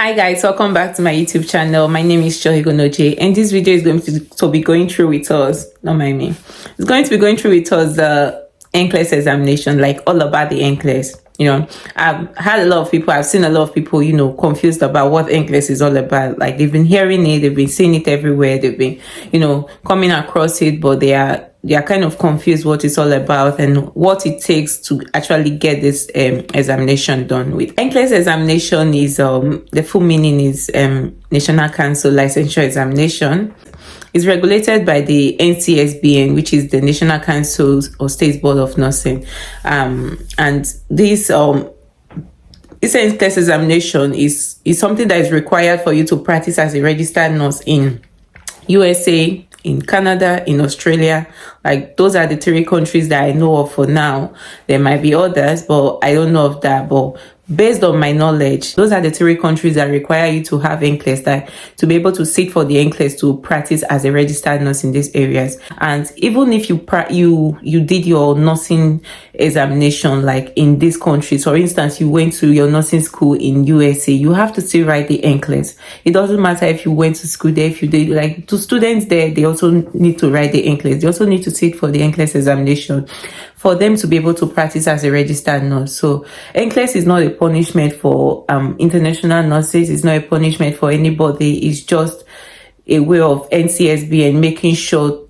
Hi guys, welcome back to my YouTube channel. My name is Ighonojie, and this video is going to be going through with us, not mind me. It's going to be going through with us the NCLEX examination, like all about the NCLEX. I've had a lot of people, I've seen a lot of people, confused about what NCLEX is all about. Like they've been hearing it, they've been seeing it everywhere, they've been, coming across it, but they are kind of confused what it's all about and what it takes to actually get this examination done with. NCLEX examination is, the full meaning is National Council Licensure Examination. It's regulated by the NCSBN, which is the National Council or State Board of Nursing. And this NCLEX examination is something that is required for you to practice as a registered nurse in USA, in Canada, in Australia. Like those are the 3 countries that I know of for now. There might be others, but I don't know of that. But based on my knowledge, those are the 3 countries that require you to have NCLEX, that to be able to sit for the NCLEX to practice as a registered nurse in these areas. And even if you did your nursing examination like in these countries, for instance, you went to your nursing school in USA, you have to still write the NCLEX. It doesn't matter if you went to school there, if you did, like to students there, they also need to write the NCLEX. They also need to sit for the NCLEX examination for them to be able to practice as a registered nurse. So NCLEX is not a punishment for international nurses. It's not a punishment for anybody. It's just a way of NCSB and making sure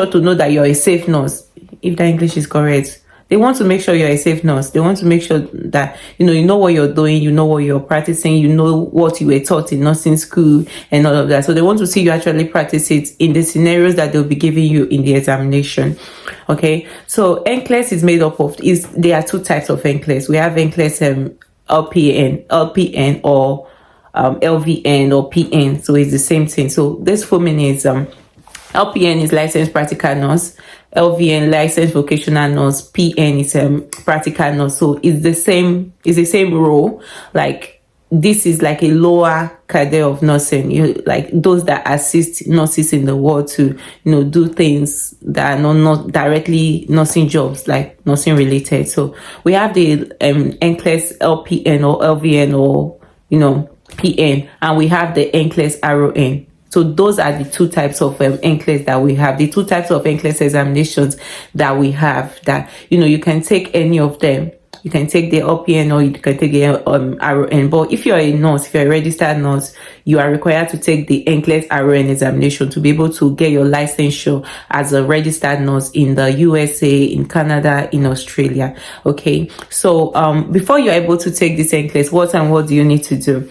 to know that you're a safe nurse, if the English is correct. They want to make sure you're a safe nurse. They want to make sure that, you know what you're doing, you know what you're practicing, you know what you were taught in nursing school and all of that. So they want to see you actually practice it in the scenarios that they'll be giving you in the examination. Okay. So NCLEX is made up of, there are 2 types of NCLEX. We have NCLEX LPN or LVN or PN. So it's the same thing. So this full meaning is LPN is licensed practical nurse, LVN licensed vocational nurse, PN is practical nurse. So it's the same role. Like this is like a lower cadre of nursing. Like those that assist nurses in the world to do things that are not directly nursing jobs, like nursing related. So we have the NCLEX LPN or LVN or PN, and we have the NCLEX RON. So those are the 2 types of NCLEX that we have. The 2 types of NCLEX examinations that we have, that you can take any of them. You can take the LPN or you can take the RON. But if you're a nurse, if you're a registered nurse, you are required to take the NCLEX RON examination to be able to get your licensure as a registered nurse in the USA, in Canada, in Australia. Okay. So before you're able to take this NCLEX, what do you need to do?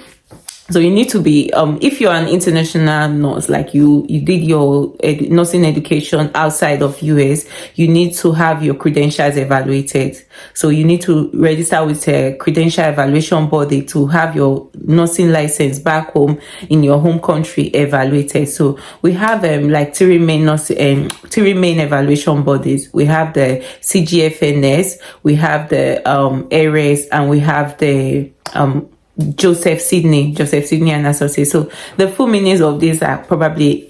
So you need to be, if you're an international nurse, like you did your nursing education outside of US, you need to have your credentials evaluated. So you need to register with a credential evaluation body to have your nursing license back home in your home country evaluated. So we have like 3 main evaluation bodies. We have the CGFNS, we have the ARES, and we have the Joseph Sidney and Associates. So the full meanings of these are probably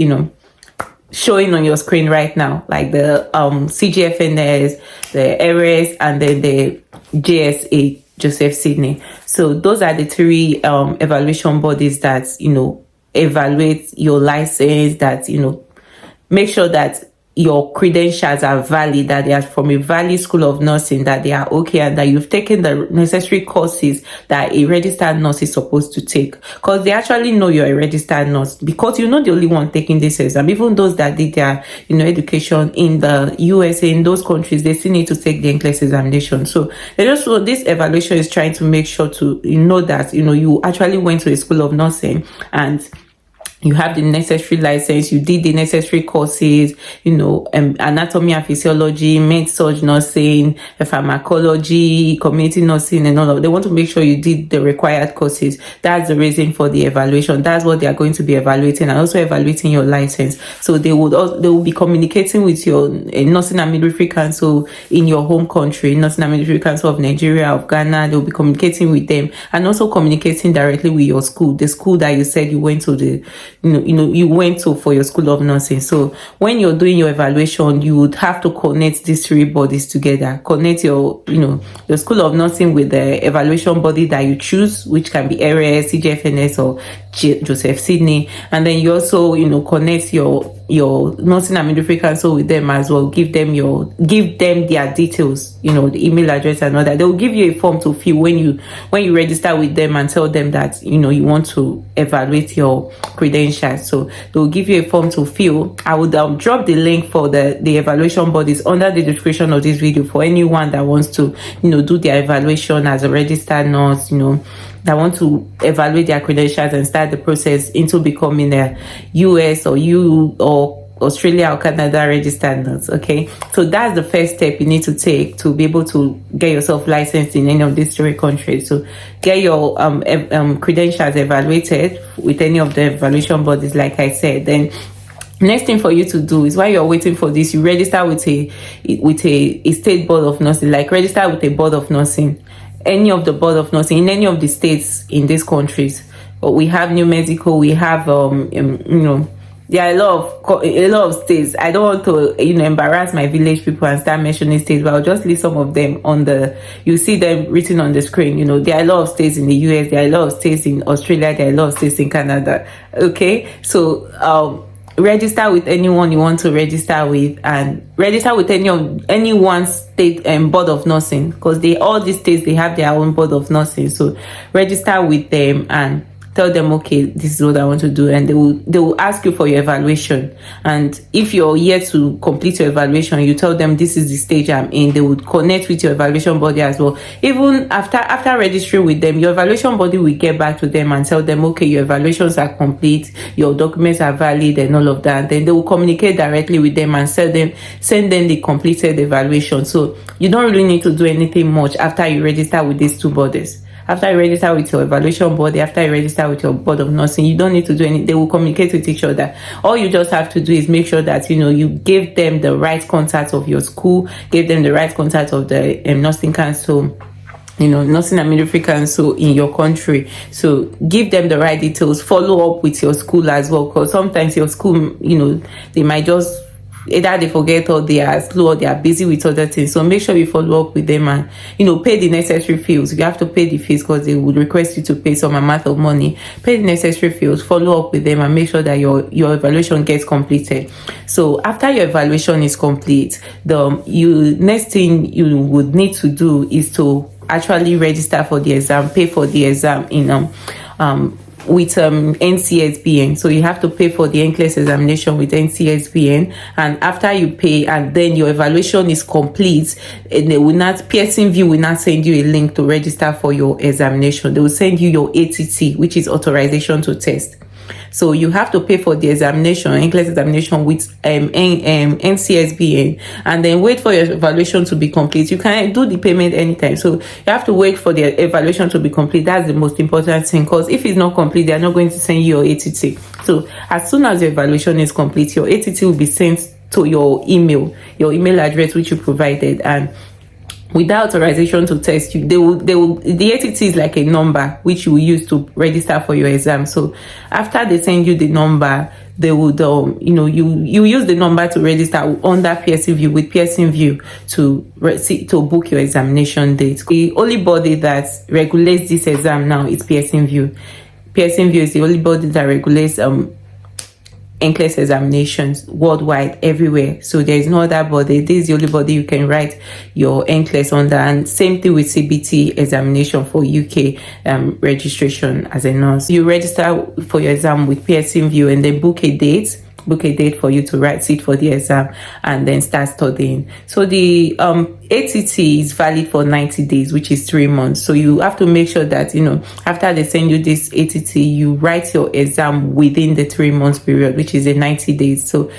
showing on your screen right now, like the CGFNS, the ARES, and then the JSA, Joseph Sidney. So those are the 3 evaluation bodies that evaluate your license, that make sure that your credentials are valid, that they are from a valid school of nursing, that they are okay, and that you've taken the necessary courses that a registered nurse is supposed to take. Because they actually know you're a registered nurse, because you're not the only one taking this exam. Even those that did their education in the USA, in those countries, they still need to take the NCLEX examination. So this evaluation is trying to make sure to that you actually went to a school of nursing and you have the necessary license, you did the necessary courses, anatomy and physiology, med-surg nursing, pharmacology, community nursing, and all of. They want to make sure you did the required courses. That's the reason for the evaluation. That's what they are going to be evaluating, and also evaluating your license. So they will be communicating with your Nursing and Midwifery Council in your home country, Nursing and Midwifery Council of Nigeria, of Ghana. They will be communicating with them, and also communicating directly with your school, the school that you said you went to, you went to for your school of nursing. So when you're doing your evaluation, you would have to connect these three bodies together. Connect your your school of nursing with the evaluation body that you choose, which can be RS, CGFNS, or Joseph Sidney. And then you also connect your nursing and midwifery council with them as well. Give them their details, the email address and all that. They will give you a form to fill when you register with them and tell them that you want to evaluate your credentials. So they will give you a form to fill. I would drop the link for the evaluation bodies under the description of this video for anyone that wants to do their evaluation as a registered nurse, that want to evaluate their credentials and start the process into becoming a US or Australia or Canada registered nurse. Okay, so that's the first step you need to take to be able to get yourself licensed in any of these three countries. So get your credentials evaluated with any of the evaluation bodies, like I said. Then next thing for you to do is, while you're waiting for this, you register with a state board of nursing. Like, register with a board of nursing, any of the board of nursing in any of the states in these countries. But we have New Mexico, we have there are a lot of states. I don't want to embarrass my village people and start mentioning states, but I'll just list some of them you see them written on the screen. There are a lot of states in the US, there are a lot of states in Australia, there are a lot of states in Canada. Okay, so register with anyone you want to register with, and register with any one state board of nursing, because all these states, they have their own board of nursing. So register with them and tell them, okay, this is what I want to do, and they will ask you for your evaluation. And if you're yet to complete your evaluation, you tell them, this is the stage I'm in. They would connect with your evaluation body as well. Even after registering with them, your evaluation body will get back to them and tell them, okay, your evaluations are complete, your documents are valid, and all of that. And then they will communicate directly with them and send them the completed evaluation. So you don't really need to do anything much after you register with these two bodies. After you register with your evaluation body, after you register with your board of nursing, you don't need to do anything. They will communicate with each other. All you just have to do is make sure that you give them the right contact of your school, give them the right contact of the nursing council, nursing and midwifery council in your country. So give them the right details. Follow up with your school as well, because sometimes your school, they might just either they forget, or they are slow, or they are busy with other things. So make sure you follow up with them and pay the necessary fees. You have to pay the fees because they would request you to pay some amount of money. Pay the necessary fees, follow up with them, and make sure that your evaluation gets completed. So after your evaluation is complete, the next thing you would need to do is to actually register for the exam, pay for the exam with NCSBN. So you have to pay for the NCLEX examination with NCSBN, and after you pay and then your evaluation is complete, and Pearson VUE will not send you a link to register for your examination. They will send you your ATT, which is authorization to test. So you have to pay for the examination, NCLEX examination with NCSBN, and then wait for your evaluation to be complete. You can do the payment anytime. So you have to wait for the evaluation to be complete. That's the most important thing, because if it's not complete, they're not going to send you your ATT. So as soon as your evaluation is complete, your ATT will be sent to your email address which you provided, and without authorization to test you, the ATT is like a number which you will use to register for your exam. So after they send you the number, they would you use the number to register under Pearson VUE with Pearson VUE to book your examination date. The only body that regulates this exam now is Pearson VUE. Pearson VUE is the only body that regulates NCLEX examinations worldwide, everywhere. So there is no other body. This is the only body you can write your NCLEX under. And same thing with CBT examination for UK registration as a nurse. You register for your exam with Pearson VUE and then book a date for you to sit for the exam and then start studying. So the ATT is valid for 90 days, which is 3 months. So you have to make sure that, after they send you this ATT, you write your exam within the 3 months period, which is the 90 days. So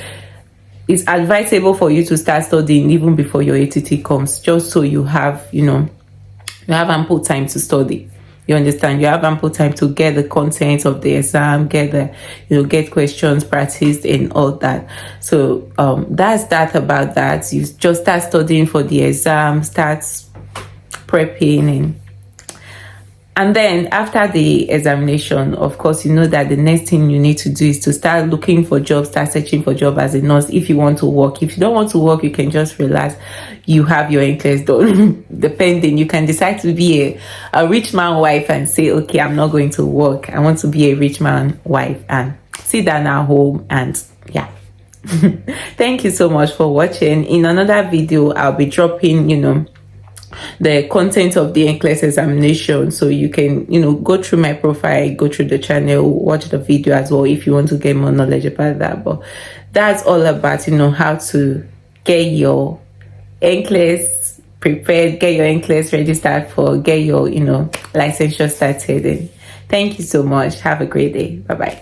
it's advisable for you to start studying even before your ATT comes, just so you have, you have ample time to study. You understand? You have ample time to get the content of the exam, get questions practiced and all that. So that's that about that. You just start studying for the exam, start prepping, And then after the examination, of course, you know that the next thing you need to do is to start looking for jobs, start searching for job as a nurse if you want to work. If you don't want to work, you can just relax. You have your NCLEX done. Depending, you can decide to be a rich man wife and say, okay, I'm not going to work. I want to be a rich man wife and sit down at home and yeah. Thank you so much for watching. In another video, I'll be dropping, the content of the NCLEX examination, so you can go through my profile, go through the channel, watch the video as well if you want to get more knowledge about that. But that's all about how to get your NCLEX prepared, get your NCLEX registered for, get your licensure started. And thank you so much. Have a great day. Bye bye.